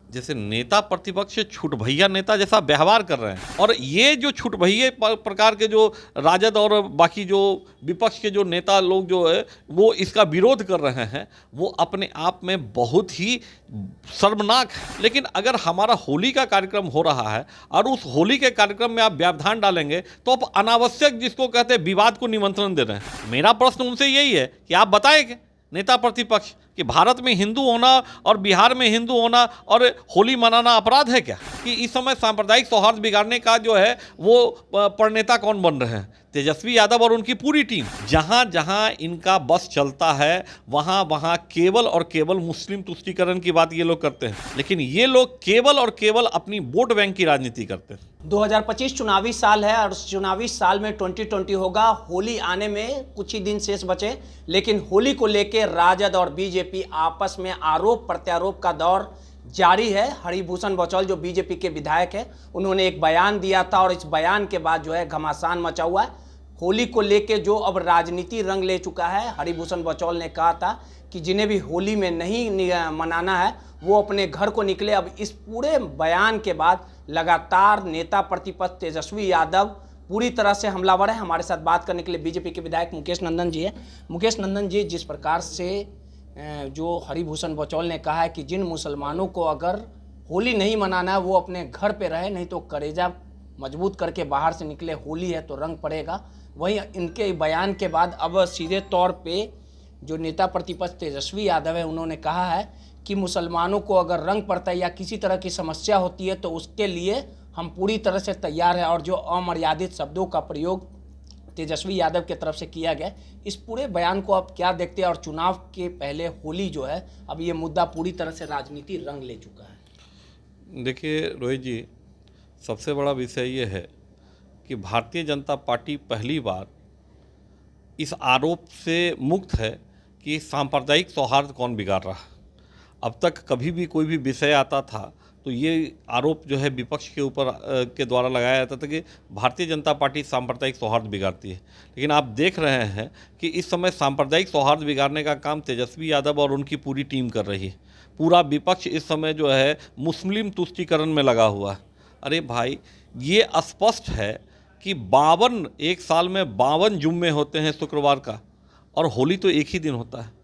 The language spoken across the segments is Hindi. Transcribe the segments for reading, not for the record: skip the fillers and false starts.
जैसे नेता प्रतिपक्ष छूट भैया नेता जैसा व्यवहार कर रहे हैं, और ये जो छूट भैया प्रकार के जो राजद और बाकी जो विपक्ष के जो नेता लोग जो है वो इसका विरोध कर रहे हैं, वो अपने आप में बहुत ही शर्मनाक है। लेकिन अगर हमारा होली का कार्यक्रम हो रहा है और उस होली के कार्यक्रम में आप व्यवधान डालेंगे तो आप अनावश्यक, जिसको कहते हैं, विवाद को निमंत्रण दे रहे हैं। मेरा प्रश्न उनसे यही है कि आप बताएं नेता प्रतिपक्ष कि भारत में हिंदू होना और बिहार में हिंदू होना और होली मनाना अपराध है क्या? कि इस समय सांप्रदायिक सौहार्द बिगाड़ने का जो है वो प्रणेता कौन बन रहे हैं? तेजस्वी यादव और उनकी पूरी टीम। जहां जहां इनका बस चलता है वहां वहां केवल और केवल मुस्लिम तुष्टीकरण की बात ये लोग करते हैं, लेकिन ये लोग केवल और केवल अपनी वोट बैंक की राजनीति करते हैं। 2025 चुनावी साल है और चुनावी साल में 2020 होगा। होली आने में कुछ ही दिन शेष बचे, लेकिन होली को लेकर राजद और बीजेपी आपस में आरोप प्रत्यारोप का दौर जारी है। हरिभूषण बचौल जो बीजेपी के विधायक है, उन्होंने एक बयान दिया था और इस बयान के बाद जो है घमासान मचा हुआ है। होली को लेके जो अब राजनीति रंग ले चुका है। हरिभूषण बचौल ने कहा था कि जिन्हें भी होली में नहीं मनाना है वो अपने घर को निकले। अब इस पूरे बयान के बाद लगातार नेता प्रतिपक्ष तेजस्वी यादव पूरी तरह से हमलावर है। हमारे साथ बात करने के लिए बीजेपी के विधायक मुकेश नंदन जी है। मुकेश नंदन जी, जिस प्रकार से जो हरिभूषण बचौल ने कहा है कि जिन मुसलमानों को अगर होली नहीं मनाना है वो अपने घर पे रहे, नहीं तो करेजा मजबूत करके बाहर से निकले, होली है तो रंग पड़ेगा। वहीं इनके बयान के बाद अब सीधे तौर पे जो नेता प्रतिपक्ष तेजस्वी यादव है उन्होंने कहा है कि मुसलमानों को अगर रंग पड़ता है या किसी तरह की समस्या होती है तो उसके लिए हम पूरी तरह से तैयार हैं। और जो अमर्यादित शब्दों का प्रयोग तेजस्वी यादव की तरफ से किया गया, इस पूरे बयान को आप क्या देखते हैं? और चुनाव के पहले होली जो है, अब ये मुद्दा पूरी तरह से राजनीति रंग ले चुका है। देखिए रोहित जी, सबसे बड़ा विषय ये है कि भारतीय जनता पार्टी पहली बार इस आरोप से मुक्त है कि सांप्रदायिक सौहार्द कौन बिगाड़ रहा है। अब तक कभी भी कोई भी विषय आता था तो ये आरोप जो है विपक्ष के ऊपर के द्वारा लगाया जाता था कि भारतीय जनता पार्टी सांप्रदायिक सौहार्द बिगाड़ती है। लेकिन आप देख रहे हैं कि इस समय सांप्रदायिक सौहार्द बिगाड़ने का काम तेजस्वी यादव और उनकी पूरी टीम कर रही है। पूरा विपक्ष इस समय जो है मुस्लिम तुष्टीकरण में लगा हुआ है। अरे भाई, ये स्पष्ट है कि 52 एक साल में 52 जुम्मे होते हैं शुक्रवार का, और होली तो एक ही दिन होता है।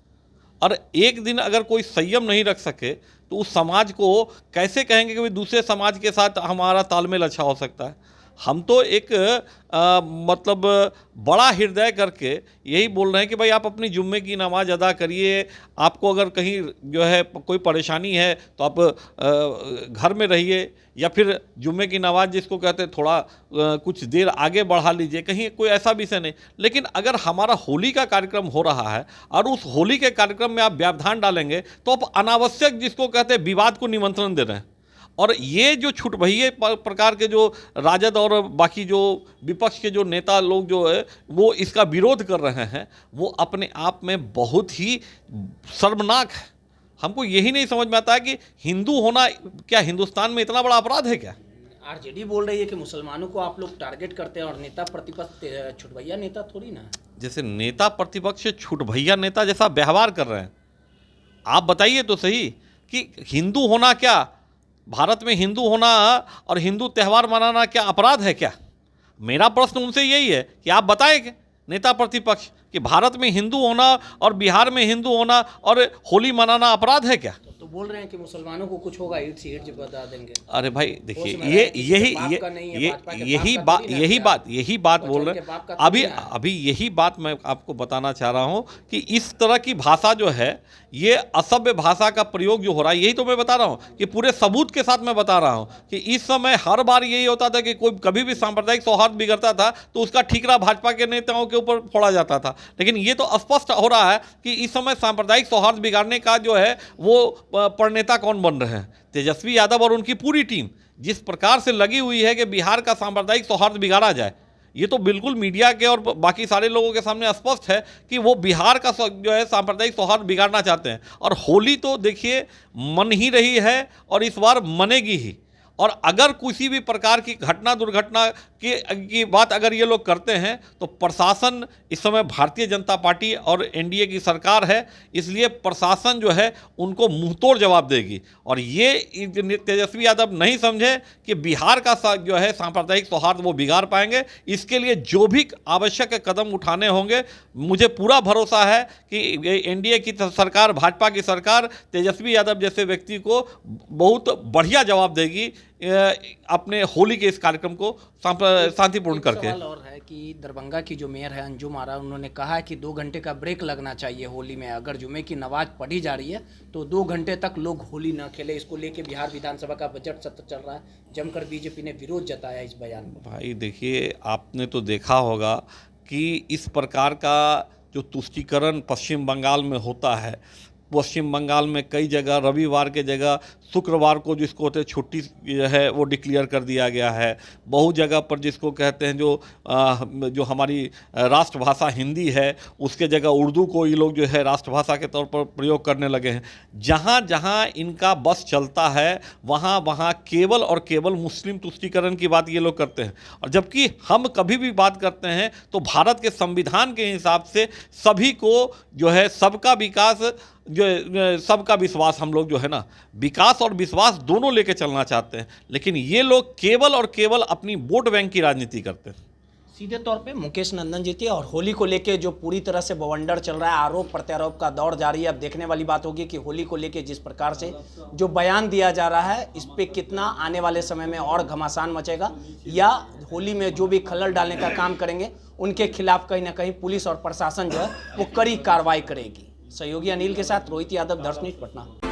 और एक दिन अगर कोई संयम नहीं रख सके तो उस समाज को कैसे कहेंगे कि दूसरे समाज के साथ हमारा तालमेल अच्छा हो सकता है? हम तो एक मतलब बड़ा हृदय करके यही बोल रहे हैं कि भाई आप अपनी जुम्मे की नमाज अदा करिए। आपको अगर कहीं जो है कोई परेशानी है तो आप घर में रहिए, या फिर जुम्मे की नमाज जिसको कहते हैं थोड़ा कुछ देर आगे बढ़ा लीजिए, कहीं कोई ऐसा विषय नहीं। लेकिन अगर हमारा होली का कार्यक्रम हो रहा है और उस होली के कार्यक्रम में आप व्यवधान डालेंगे तो आप अनावश्यक, जिसको कहते हैं, विवाद को निमंत्रण दे रहे हैं। और ये जो छूट भैया प्रकार के जो राजद और बाकी जो विपक्ष के जो नेता लोग जो है वो इसका विरोध कर रहे हैं, वो अपने आप में बहुत ही शर्मनाक है। हमको यही नहीं समझ में आता है कि हिंदू होना क्या हिंदुस्तान में इतना बड़ा अपराध है क्या? आरजेडी बोल रही है कि मुसलमानों को आप लोग टारगेट करते हैं और नेता प्रतिपक्ष छूट भैया नेता थोड़ी ना है। जैसे नेता प्रतिपक्ष छूट भैया नेता जैसा व्यवहार कर रहे हैं। आप बताइए तो सही कि हिंदू होना क्या, भारत में हिंदू होना और हिंदू त्यौहार मनाना क्या अपराध है क्या? मेरा प्रश्न उनसे यही है कि आप बताएं नेता प्रतिपक्ष कि भारत में हिंदू होना और बिहार में हिंदू होना और होली मनाना अपराध है क्या? तो बोल रहे हैं कि मुसलमानों को कुछ होगा ईट से ईट बता देंगे। अरे भाई देखिए, यही बात बोल रहे हैं। अभी यही बात मैं आपको बताना चाह रहा हूँ कि इस तरह की भाषा जो है, ये असभ्य भाषा का प्रयोग जो हो रहा है, यही तो मैं बता रहा हूँ कि पूरे सबूत के साथ मैं बता रहा हूँ कि इस समय हर बार यही होता था कि कोई कभी भी सांप्रदायिक सौहार्द बिगड़ता था तो उसका ठीकरा भाजपा के नेताओं के ऊपर फोड़ा जाता था। लेकिन ये तो स्पष्ट हो रहा है कि इस समय सांप्रदायिक सौहार्द बिगाड़ने का जो है वो प्रणेता कौन बन रहे हैं? तेजस्वी यादव और उनकी पूरी टीम जिस प्रकार से लगी हुई है कि बिहार का सांप्रदायिक सौहार्द बिगाड़ा जाए, ये तो बिल्कुल मीडिया के और बाकी सारे लोगों के सामने स्पष्ट है कि वो बिहार का जो है सांप्रदायिक सौहार्द बिगाड़ना चाहते हैं। और होली तो देखिए मन ही रही है और इस बार मनेगी ही। और अगर किसी भी प्रकार की घटना दुर्घटना की बात अगर ये लोग करते हैं तो प्रशासन, इस समय भारतीय जनता पार्टी और एनडीए की सरकार है, इसलिए प्रशासन जो है उनको मुंहतोड़ जवाब देगी। और ये तेजस्वी यादव नहीं समझे कि बिहार का जो है सांप्रदायिक सौहार्द वो बिगाड़ पाएंगे। इसके लिए जो भी आवश्यक कदम उठाने होंगे, मुझे पूरा भरोसा है कि एनडीए की सरकार, भाजपा की सरकार तेजस्वी यादव जैसे व्यक्ति को बहुत बढ़िया जवाब देगी अपने होली के इस कार्यक्रम को शांतिपूर्ण करके। सवाल और है कि दरभंगा की जो मेयर है अंजुम आरा, उन्होंने कहा है कि 2 घंटे का ब्रेक लगना चाहिए होली में। अगर जुमे की नमाज पढ़ी जा रही है तो 2 घंटे तक लोग होली ना खेले। इसको लेके बिहार विधानसभा का बजट सत्र चल रहा है, जमकर बीजेपी ने विरोध जताया इस बयान में। भाई देखिए, आपने तो देखा होगा कि इस प्रकार का जो तुष्टीकरण पश्चिम बंगाल में होता है, पश्चिम बंगाल में कई जगह रविवार के जगह शुक्रवार को जिसको होते छुट्टी है वो डिक्लेयर कर दिया गया है। बहुत जगह पर जिसको कहते हैं जो हमारी राष्ट्रभाषा हिंदी है उसके जगह उर्दू को ये लोग जो है राष्ट्रभाषा के तौर पर प्रयोग करने लगे हैं। जहाँ जहाँ इनका बस चलता है वहाँ वहाँ केवल और केवल मुस्लिम तुष्टीकरण की बात ये लोग करते हैं। और जबकि हम कभी भी बात करते हैं तो भारत के संविधान के हिसाब से सभी को जो है सबका विकास, जो सबका विश्वास, हम लोग जो है ना विकास और विश्वास दोनों लेके चलना चाहते हैं। लेकिन ये लोग केवल और केवल अपनी वोट बैंक की राजनीति करते हैं। सीधे तौर पे मुकेश नंदन जी थी। और होली को लेके जो पूरी तरह से बवंडर चल रहा है, आरोप प्रत्यारोप का दौर जारी है। अब देखने वाली बात होगी कि होली को लेके जिस प्रकार से जो बयान दिया जा रहा है, इस पे कितना आने वाले समय में और घमासान मचेगा, या होली में जो भी खलल डालने का काम करेंगे उनके खिलाफ कहीं ना कहीं पुलिस और प्रशासन जो है वो कड़ी कार्रवाई करेगी। सहयोगी अनिल के साथ रोहित यादव, दर्श न्यूज़, पटना।